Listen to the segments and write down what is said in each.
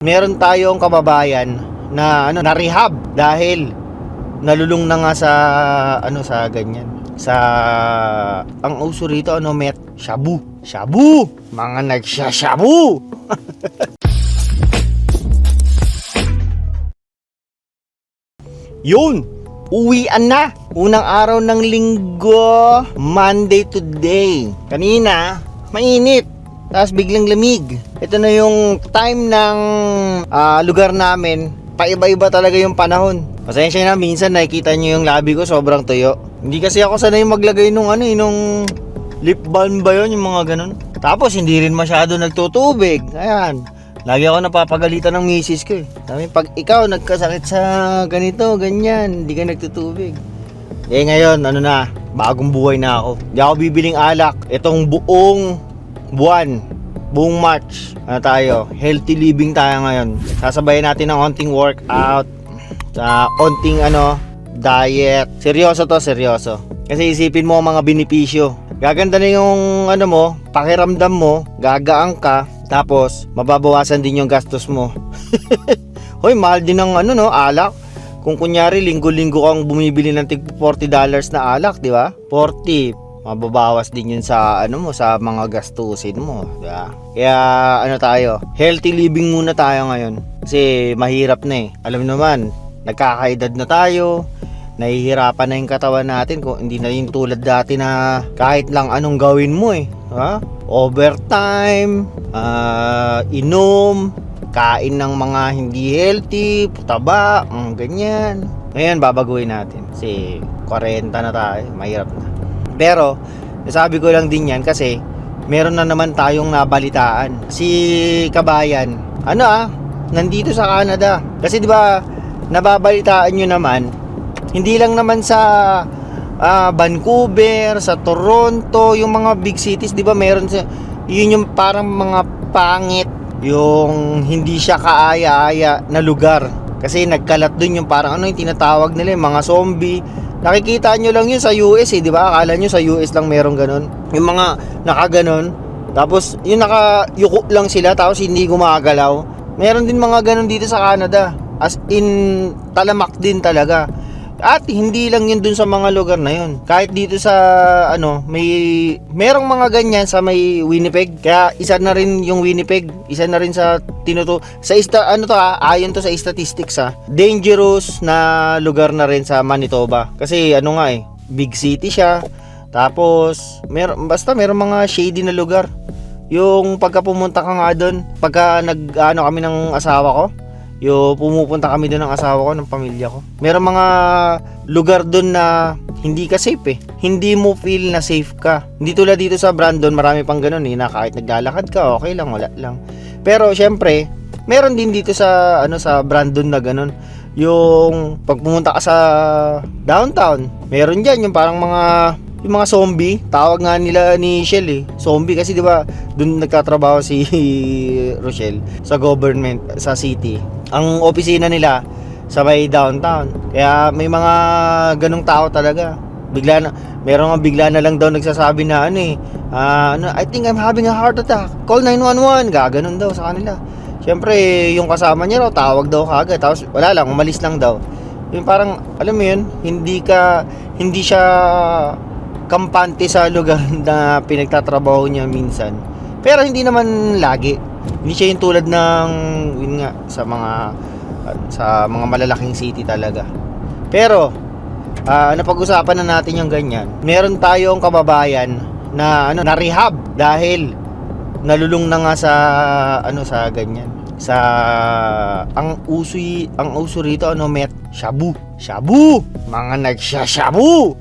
Meron tayong kababayan na na-rehab dahil nalulung na nga sa ganyan. Sa ang uso rito met shabu. Shabu, mga nagsashabu. Yun, uwian na. Unang araw ng linggo, Monday today. Kanina, mainit. Tapos biglang lamig. Ito na yung time ng lugar namin. Paiba-iba talaga yung panahon. Pasensya na, minsan nakikita nyo yung labi ko sobrang tuyo. Hindi kasi ako sanay maglagay nung lip balm ba yun, yung mga ganun. Tapos hindi rin masyado nagtutubig. Ayan, lagi ako napapagalitan ng misis ko eh. Sabi, pag ikaw nagkasakit sa ganito, ganyan, hindi ka nagtutubig. Eh ngayon, bagong buhay na ako. Hindi ako bibiling alak. Itong buong March, tayo, healthy living tayo ngayon. Sasabayin natin ng onting workout, sa onting diet. Seryoso to, seryoso. Kasi isipin mo ang mga benepisyo. Gaganda na yung pakiramdam mo, gagaang ka, tapos mababawasan din yung gastos mo. Hoy, mahal din ng alak. Kung kunyari linggo-linggo kang bumibili ng tig $40 na alak, di ba? 40, mababawas din yun sa sa mga gastusin mo, diba? Kaya tayo, healthy living muna tayo ngayon. Kasi mahirap na eh. Alam naman, nagkakaedad na tayo. Nahihirapan na yung katawan natin kung hindi na yung tulad dati na kahit lang anong gawin mo eh. Ha? Overtime, inom, kain ng mga hindi healthy, taba, ganyan. Ngayon babaguhin natin kasi 40 na tayo, mahirap na. Pero nasabi ko lang din yan kasi meron na naman tayong nabalitaan. Si Kabayan, nandito sa Canada. Kasi 'di ba, nababalitaan nyo naman, hindi lang naman sa Vancouver, sa Toronto, yung mga big cities, 'di ba, meron yun yung parang mga pangit, yung hindi siya kaaya-aya na lugar. Kasi nagkalat dun yung parang yung tinatawag nila yung mga zombie. Nakikita nyo lang yun sa US eh, di ba? Akala nyo sa US lang meron ganun. Yung mga nakaganon, tapos yung nakayuko lang sila, tapos hindi gumagalaw. Meron din mga ganun dito sa Canada. As in, talamak din talaga. At hindi lang yun dun sa mga lugar na yun. Kahit dito sa merong mga ganyan sa may Winnipeg. Kaya isa na rin yung Winnipeg, isa na rin sa ayon to sa statistics dangerous na lugar na rin sa Manitoba. Kasi big city siya. Tapos merong mga shady na lugar. Yung pagka pumunta ka nga doon, pagka kami ng asawa ko, pumupunta kami doon ng asawa ko, ng pamilya ko. Merong mga lugar doon na hindi ka safe eh. Hindi mo feel na safe ka. Hindi tulad dito sa Brandon, marami pang ganun na kahit naglalakad ka, okay lang, wala lang. Pero syempre, meron din dito sa sa Brandon na ganun. Yung pag pumunta ka sa downtown, meron diyan yung parang yung mga zombie, tawag nga nila ni Shell eh. Zombie kasi 'di ba, doon nagtatrabaho si Rochelle sa government, sa city. Ang opisina nila sa may downtown. Kaya may mga ganung tao talaga. Bigla na lang daw nagsasabi na I think I'm having a heart attack. Call 911. Gaganon daw sa kanila. Syempre, yung kasama niya raw tawag daw kaagad. Tapos wala lang, umalis lang daw. Yung parang, alam mo yun, hindi siya kampante sa lugar na pinagtatrabaho niya minsan. Pero hindi naman lagi. Hindi siya yung tulad ng sa mga malalaking city talaga. Pero napag-usapan na natin yung ganyan. Meron tayong kababayan na na-rehab dahil nalulung na nga sa ganyan. Sa ang uso rito met shabu. Shabu, mga nagsashabu.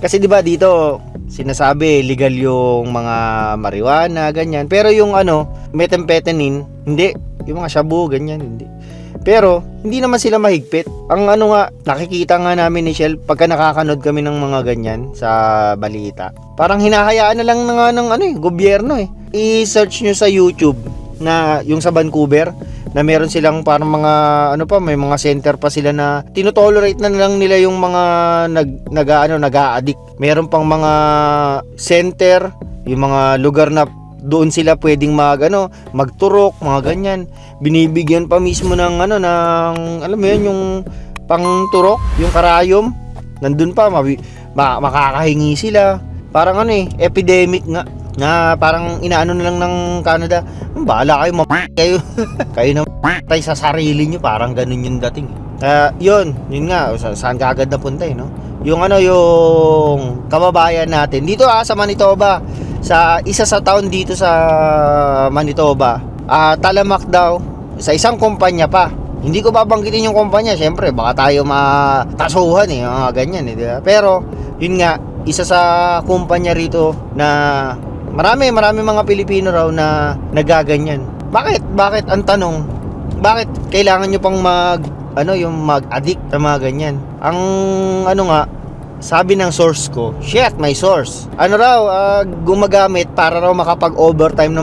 Kasi 'di ba dito sinasabi legal yung mga marijuana ganyan, pero yung methamphetamine hindi, yung mga shabu ganyan hindi. Pero hindi naman sila mahigpit. Ang nakikita nga namin ni Shell pagka nakakanood kami ng mga ganyan sa balita. Parang hinahayaan na lang ng gobyerno eh. I-search nyo sa YouTube na yung sa Vancouver na meron silang parang mga may mga center pa sila na tinotolerate na lang nila yung mga nag-a-addict. Meron pang mga center, yung mga lugar na doon sila pwedeng magturok, mga ganyan. Binibigyan pa mismo ng alam mo yun, yung pangturok, yung karayom. Nandun pa, makakahingi sila. Parang epidemic nga. Na parang inaano na lang ng Canada, bahala kayo, kayo. Kayo na tayo sa sarili nyo, parang ganun yung dating. Yun nga, saan ka agad napunta no? Yung yung kababayan natin dito sa Manitoba, sa isa sa town dito sa Manitoba, talamak daw sa isang kumpanya pa. Hindi ko babanggitin yung kumpanya, syempre baka tayo matasuhan mga ganyan diba? Pero yun nga, isa sa kumpanya rito na marami mga Pilipino raw na nagaganyan. Bakit ang tanong, bakit kailangan nyo pang mag-addict sa mga ganyan? Ang sabi ng source ko, may source. Gumagamit para raw makapag-overtime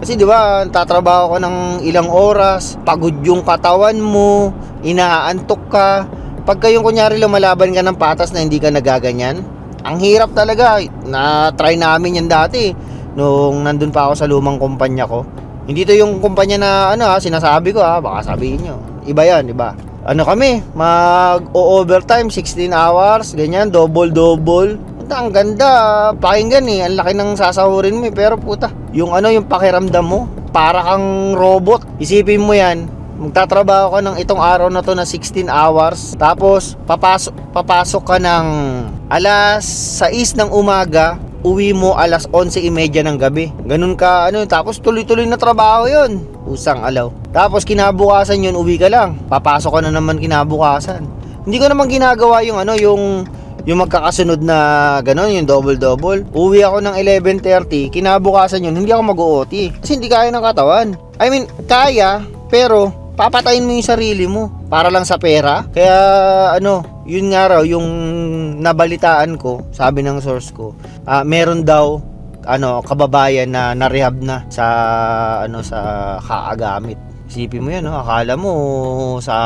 Kasi di ba, tatrabaho ka ng ilang oras, pagod yung katawan mo, inaantok ka. Pag kayong kunyari lumalaban ka ng patas na hindi ka nagaganyan, ang hirap talaga. Na-try namin yan dati nung nandun pa ako sa lumang kumpanya ko. Hindi to yung kumpanya na sinasabi ko baka sabihin nyo. Iba yan, iba. Kami, mag-overtime 16 hours, ganyan, double. Ang ganda, pakinggan ang laki ng sasahurin mo pero puta, yung pakiramdam mo, para kang robot. Isipin mo yan, magtatrabaho ka ng itong araw na to na 16 hours, tapos papasok ka ng alas 6 ng umaga, uwi mo alas 11:30 ng gabi. Ganun ka, tapos tuloy-tuloy na trabaho yun. Usang alaw. Tapos kinabukasan yun, uwi ka lang. Papasok ka na naman kinabukasan. Hindi ko naman ginagawa yung yung magkakasunod na ganun, yung double. Uwi ako ng 11:30, kinabukasan yun, hindi ako mag-OT. Kasi hindi kaya ng katawan. I mean, kaya, pero papatayin mo yung sarili mo para lang sa pera. Kaya yun nga raw yung nabalitaan ko, sabi ng source ko, meron daw kababayan na na-rehab na sa sa kaagamit. Isipin mo yan, akala mo sa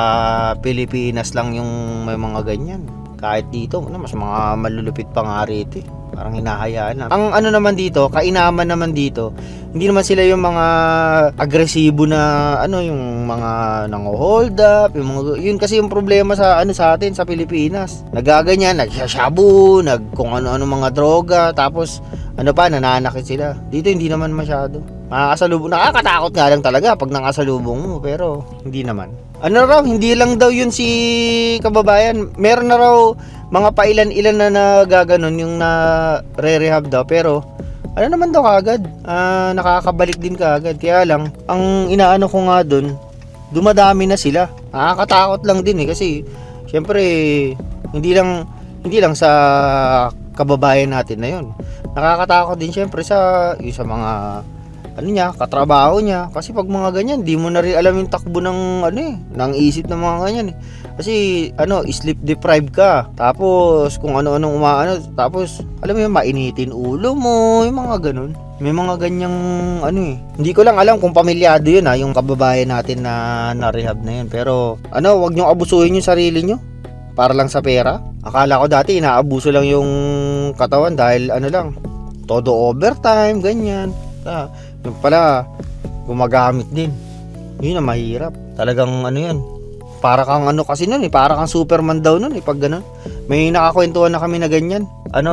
Pilipinas lang yung may mga ganyan. Kahit dito, mas mga malulupit pa nga rito Parang hinahayaan na. Ang naman dito, kainaman naman dito, hindi naman sila yung mga agresibo na yung mga nang-hold up, yun kasi yung problema sa sa atin sa Pilipinas. Nagaganyan, nagsashabu, kung ano mga droga, tapos nananakit sila. Dito hindi naman masyado. Makakasalubong, nakakatakot nga lang talaga pag nakasalubong mo, pero hindi naman. Hindi lang daw yun si kababayan. Meron na raw mga pailan-ilan na nagaganon yung na-rehab daw, pero naman daw kagad, nakakabalik din kagad. Kaya lang, ang inaano ko nga dun, dumadami na sila. Nakakatakot lang din kasi syempre hindi lang sa kababayan natin na yun. Nakakatakot din syempre sa mga katrabaho niya. Kasi pag mga ganyan, di mo na rin alam yung takbo ng ng isip ng mga ganyan Kasi sleep deprived ka. Tapos kung ano-anong tapos alam mo yun, mainitin ulo mo, yung mga ganun. May mga ganyang Hindi ko lang alam kung pamilyado yun yung kababayan natin na na-rehab na yun. Pero wag niyo abusuhin yung sarili niyo para lang sa pera. Akala ko dati inaabuso lang yung katawan dahil lang, todo overtime, ganyan. Yung pala gumagamit din. Yun ang mahirap. Talagang yan. Para kang kasi nun para kang Superman daw nun pag ganun. May nakakwentuhan na kami na ganyan.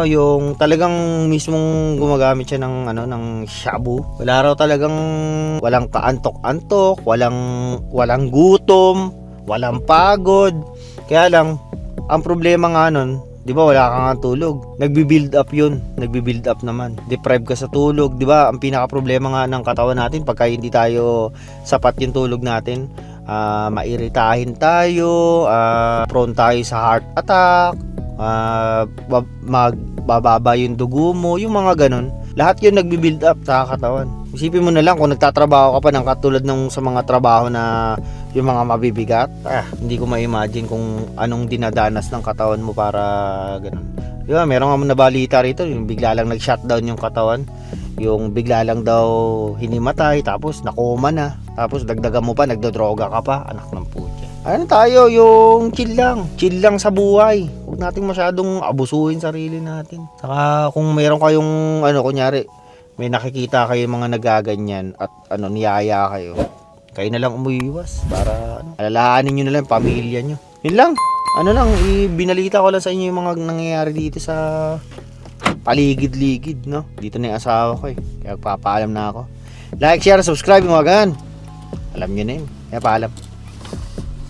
Yung talagang mismong gumagamit siya ng shabu. Wala raw talagang walang kaantok-antok, walang gutom, walang pagod. Kaya lang ang problema nga nun, di ba wala kang tulog. Nagbi-build up yun. Nagbi-build up naman. Deprive ka sa tulog. Di ba ang pinaka-problema nga ng katawan natin pagka hindi tayo sapat yung tulog natin, mairitahin tayo, prone tayo sa heart attack, magbababa yung dugo mo, yung mga ganun. Lahat yun nagbi-build up sa katawan. Isipin mo na lang kung nagtatrabaho ka pa ng katulad ng sa mga trabaho na yung mga mabibigat, hindi ko ma-imagine kung anong dinadanas ng katawan mo para ganun. Di ba, meron nga nabalita rito, yung bigla lang nag-shutdown yung katawan, yung bigla lang daw hinimatay, tapos nakoma na, tapos dagdagan mo pa, nagdodroga ka pa, anak ng putya. Tayo, yung chill lang sa buhay. Huwag nating masyadong abusuhin sarili natin. Saka kung meron kayong kunyari, may nakikita kayo mga nagaganyan at niyaya kayo, kayo na lang umuiwas para alalahanin nyo na lang yung pamilya nyo. Yun lang. Binalita ko lang sa inyo yung mga nangyayari dito sa paligid-ligid, no? Dito na yung asawa ko eh. Kaya papaalam na ako. Like, share, subscribe, mga gan. Alam nyo na yun. Kaya paalam.